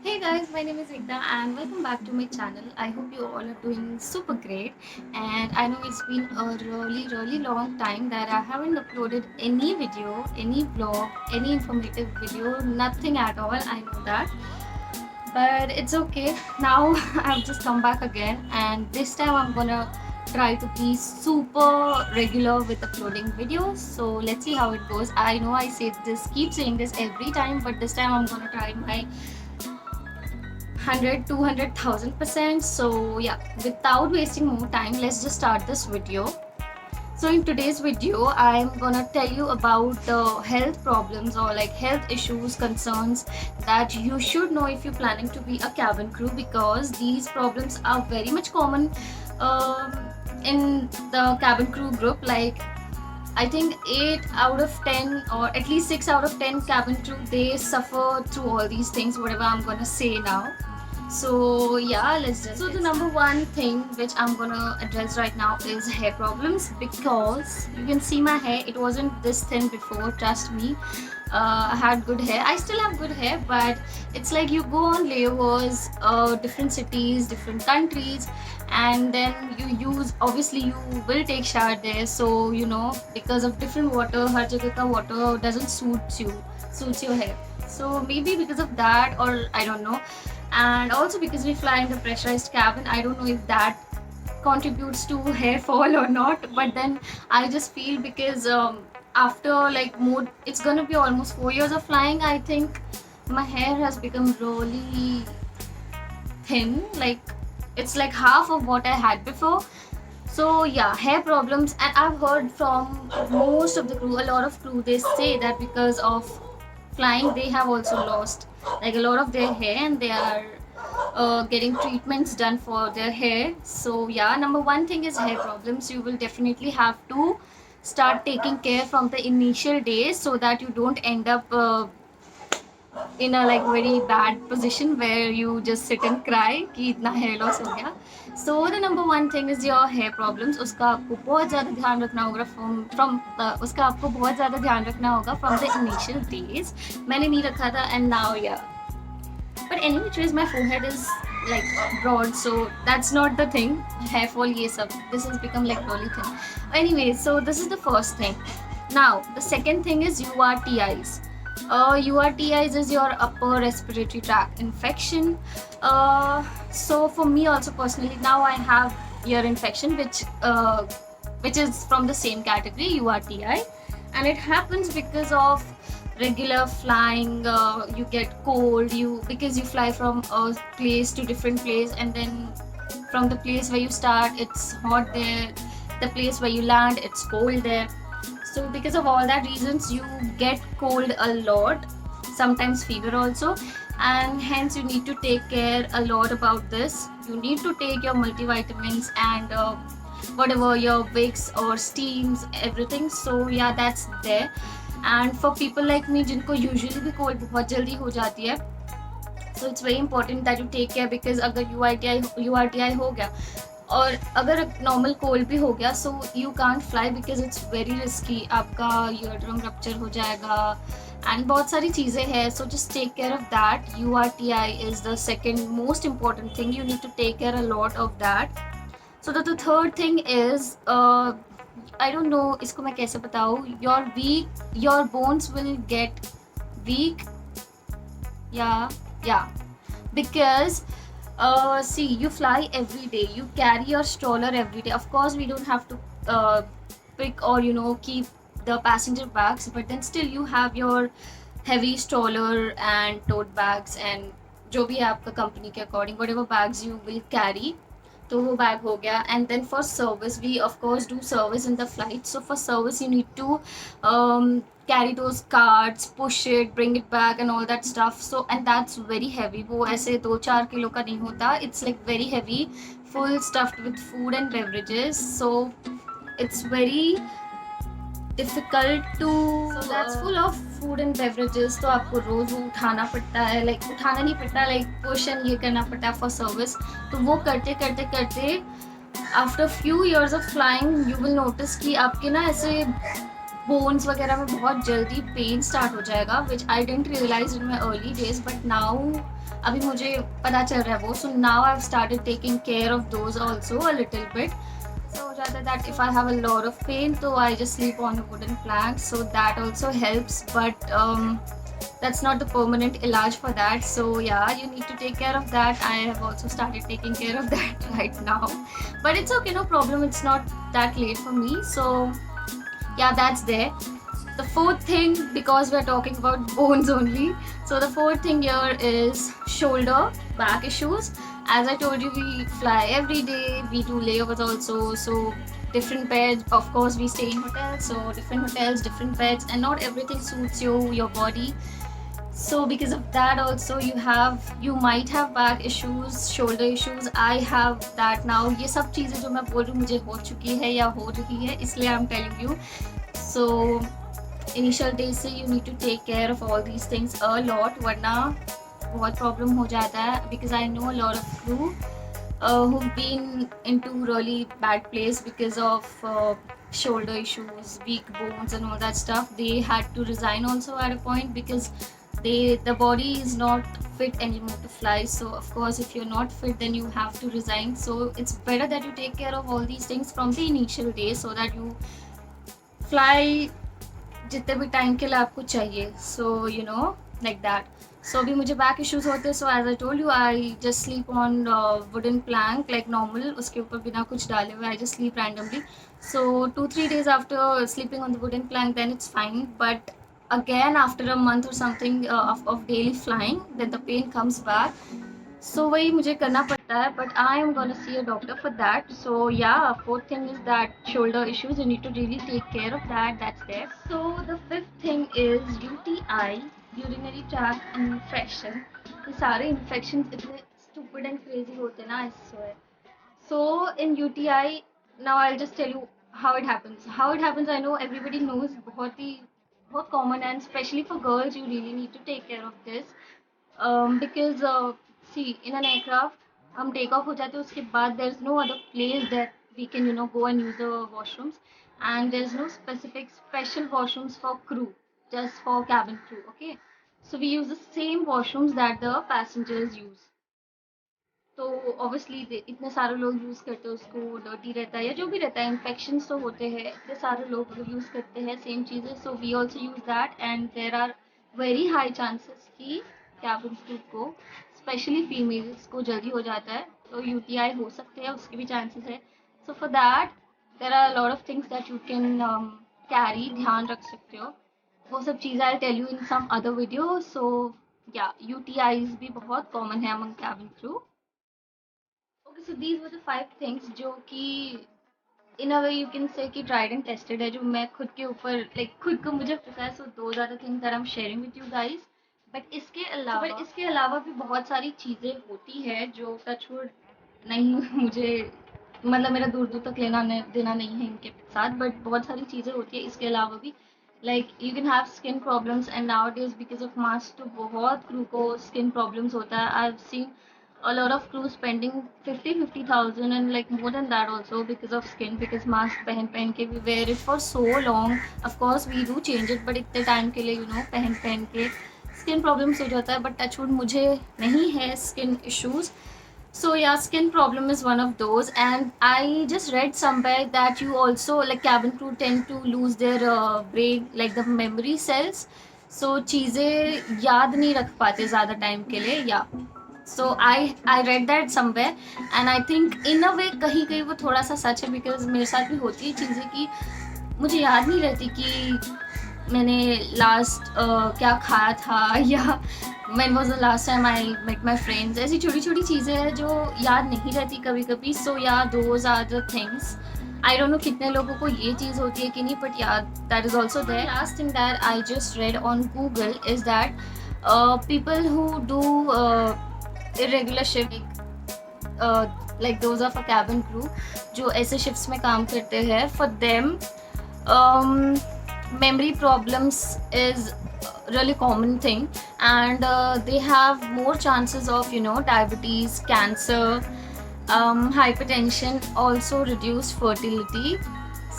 Hey guys, my name is Vigda and welcome back to my channel. I hope you all are doing super great. And I know it's been a really long time that I haven't uploaded any video, any vlog, any informative video, nothing at all. I know that. But it's okay. Now I've just come back again and this time I'm gonna try to be super regular with uploading videos. So let's see how it goes. I know I say this, keep saying this every time, but this time I'm gonna try my 100 200,000%. So yeah, without wasting more time, let's just start this video. So in today's video I'm gonna tell you about the health problems or like health issues, concerns that you should know if you're planning to be a cabin crew, because these problems are very much common um, in the cabin crew group. Like I think 8 out of 10 or at least 6 out of 10 cabin crew, they suffer through all these things, whatever I'm gonna say now. So yeah, let's just. So the number one thing which I'm gonna address right now is hair problems, because you can see my hair. It wasn't this thin before. Trust me. I had good hair. I still have good hair, but it's like you go on layovers, different cities, different countries, and then you use. Obviously, you will take shower there. So you know, because of different water, har jagah ka water doesn't suits your hair. So maybe because of that, or I don't know, and also because we fly in the pressurized cabin, I don't know if that contributes to hair fall or not, but then I just feel because after like more, it's gonna be almost 4 years of flying, I think my hair has become really thin, like it's like half of what I had before. So yeah, hair problems. And I've heard from most of the crew, a lot of crew, they say that because of flying they have also lost like a lot of their hair, and they are getting treatments done for their hair. So yeah, number one thing is hair problems. You will definitely have to start taking care from the initial days so that you don't end up in a like very bad position where you just sit and cry कि इतना hair loss हो गया. So the number one thing is your hair problems. उसका आपको बहुत ज़्यादा ध्यान रखना होगा उसका आपको बहुत ज़्यादा ध्यान रखना होगा from the initial days. मैंने नहीं रखा था and now yeah. But anyways, my forehead is like broad, so that's not the thing. Hair fall, ये सब. This has become like really thin. Anyway, so this is the first thing. Now, the second thing is URTIs. URTIs is your upper respiratory tract infection. So for me also personally, now I have ear infection, which is from the same category, URTI, and it happens because of regular flying. You get cold, you because you fly from a place to different place, and then from the place where you start it's hot there, the place where you land it's cold there. So because of all that reasons you get cold a lot, sometimes fever also, and hence you need to take care a lot about this. You need to take your multivitamins and whatever your Vicks or steams, everything. So yeah, that's there. And for people like me जिनको usually भी cold बहुत जल्दी हो जाती है, so it's very important that you take care, because अगर URTI हो गया और अगर नॉर्मल कोल्ड भी हो गया, so you can't fly because it's very risky. आपका ईयर ड्रम रप्चर हो जाएगा एंड बहुत सारी चीज़ें हैं. So just take care of that. URTI is the second most important thing. You need to take care a lot of that. So the third thing is, I don't know इसको मैं कैसे बताऊँ. Your bones will get weak. या because see, you fly every day, you carry your stroller every day. Of course we don't have to pick or keep the passenger bags, but then still you have your heavy stroller and tote bags and जो भी है आपका company के according, whatever bags you will carry. तो वो bag हो गया. And then for service, we of course do service in the flight. So for service you need to carry those cards, push it, bring it back and all that stuff. So and that's very heavy. वो ऐसे 2-4 kilo का नहीं होता. It's like very heavy, full stuffed with food and beverages. So it's very difficult to. So that's full of food and beverages. तो आपको रोज वो उठाना पड़ता है, like उठाना नहीं पड़ता, like push and ये करना पड़ता है for service. तो वो करते करते करते after few years of flying you will notice कि आपके ना ऐसे बोन्स वगैरह में बहुत जल्दी पेन स्टार्ट हो जाएगा, which I didn't realize in my early days. But now अभी मुझे पता चल रहा है वो. So now I've started taking care of those also a little bit. So rather that if I have a lot of pain, so I just sleep on a wooden plank. So that also helps, but that's not the permanent ilaj for that. So yeah, you need to take care of that. I have also started taking care of that right now, but it's okay, no problem. It's not that late for me. So yeah, that's there. The fourth thing, because we're talking about bones only, so the fourth thing here is shoulder back issues. As I told you, we fly every day, we do layovers also, so different beds, of course we stay in hotels, so different hotels, different beds, and not everything suits your body. So because of that also you might have back issues, shoulder issues. I have that now. ये सब चीज़ें जो मैं बोल रही हूँ मुझे हो चुकी है या हो रही है, इसलिए I'm telling you. So initial days से you need to take care of all these things a lot, वरना बहुत problem हो जाता है. Because I know a lot of crew who've been into really bad place because of shoulder issues, weak bones and all that stuff. They had to resign also at a point because the body is not fit anymore to fly. So of course if you're not fit, then you have to resign. So it's better that you take care of all these things from the initial days so that you fly जितने भी time के लिए आपको चाहिए. So you know, like that. So अभी मुझे back issues होते हैं. So as I told you, I just sleep on wooden plank like normal, उसके ऊपर बिना कुछ डाले हुए. I just sleep randomly. So 2-3 days after sleeping on the wooden plank, then it's fine. But again after a month or something of daily flying, then the pain comes back. So वही मुझे करना पड़ता है, but I am gonna see a doctor for that. So yeah, fourth thing is that shoulder issues. You need to really take care of that. That's there. So the fifth thing is UTI, urinary tract infection. ये सारे infections इतने stupid and crazy होते हैं ना, I swear. So in UTI, now I'll just tell you how it happens. How it happens, I know everybody knows. बहुत common, and especially for girls, you really need to take care of this. Because see, in an aircraft हम take off हो जाते हैं, उसके बाद there is no other place that we can go and use the washrooms, and there is no special washrooms for crew, just for cabin crew. Okay, so we use the same washrooms that the passengers use. तो obviously इतने सारे लोग use करते हैं उसको, dirty रहता है या जो भी रहता है, इन्फेक्शंस तो होते हैं, इतने सारे लोग यूज़ करते हैं सेम चीज़ें. So we also use that, and there are very high chances कि कैबिन क्रू को, स्पेशली फीमेल्स को जल्दी हो जाता है, तो यूटीआई हो सकते हैं, उसके भी चांसेस है. So for that there are lot of things that you can carry, ध्यान रख सकते हो. वो सब चीज़ें I tell you in some other video. So yeah, UTIs भी बहुत कॉमन है among cabin crew. Okay, so these were the 5 things जो कि in a way you can say कि tried and tested है, जो मैं खुद के ऊपर like खुद को मुझे पता है. So those are the things that I'm sharing with you guys. But इसके अलावा भी बहुत सारी चीज़ें होती है जो टचवुड नहीं मुझे, मतलब मेरा दूर दूर तक लेना देना नहीं है इनके साथ, बट बहुत सारी चीज़ें होती है इसके अलावा भी. Like you can have skin problems, and now days because of mask तो बहुत क्रू को स्किन प्रॉब्लम्स होता है. I have seen a lot of crew spending 50,000 and like more than that also because of skin, because mask पहन के we wear it for so long. Of course we do change it, but इतने time के लिए पहन के skin problems हो जाता है. but touchwood मुझे नहीं है skin issues. So yeah, skin problem is one of those, and I just read somewhere that you also, like cabin crew tend to lose their brain, like the memory cells. So चीज़ें याद नहीं रख पाते ज़्यादा time के लिए. yeah, so I read that somewhere, and I think in a way कहीं कहीं वो थोड़ा सा सच है, because मेरे साथ भी होती है चीज़ें कि मुझे याद नहीं रहती कि मैंने लास्ट क्या खाया था, या when was the last time I met my friends. ऐसी छोटी छोटी चीज़ें हैं जो याद नहीं रहती कभी कभी. So yeah, those are the things. I don't know कितने लोगों को ये चीज़ होती है कि नहीं, but yeah, that is also there. Last thing that I just read on Google is that people who do irregular shift, like those of a cabin crew जो ऐसे shifts में काम करते हैं, for them memory problems is really common thing, and they have more chances of diabetes, cancer, hypertension, also reduced fertility.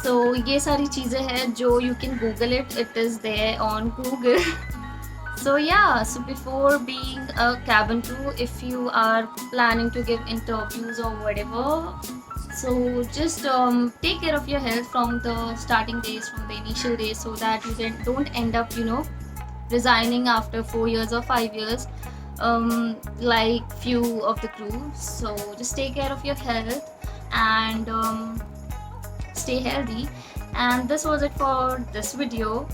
So ये सारी चीज़ें हैं जो you can google it is there on Google. So yeah, so before being a cabin crew, if you are planning to give interviews or whatever, so just take care of your health from the starting days, from the initial days, so that you don't end up, resigning after 4 years or 5 years, like few of the crew. So just take care of your health and stay healthy. And this was it for this video.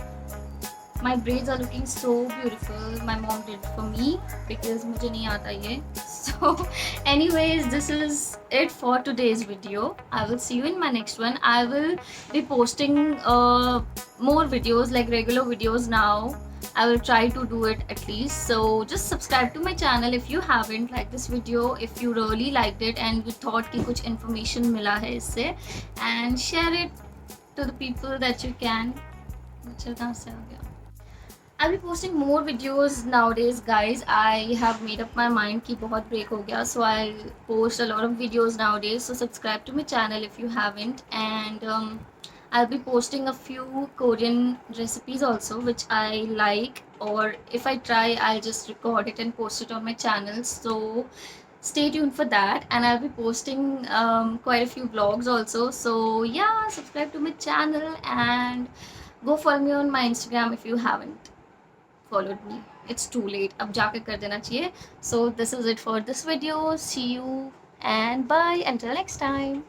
My braids are looking so beautiful. My mom did for me because मुझे नहीं आता ये. So anyways, this is it for today's video. I will see you in my next one. I will be posting more videos, like regular videos now. I will try to do it at least. So just subscribe to my channel if you haven't. Like this video if you really liked it and you thought कि कुछ information मिला है इससे, and share it to the people that you can. अच्छा कहाँ से आ गया? I'll be posting more videos nowadays, guys. I have made up my mind कि बहुत break हो गया, so I'll post a lot of videos nowadays. So subscribe to my channel if you haven't, and I'll be posting a few Korean recipes also, which I like, or if I try, I'll just record it and post it on my channel. So stay tuned for that, and I'll be posting quite a few vlogs also. So yeah, subscribe to my channel and go follow me on my Instagram if you haven't followed me. It's too late. अब जाके कर देना चाहिए. So this is it for this video. See you and bye until next time.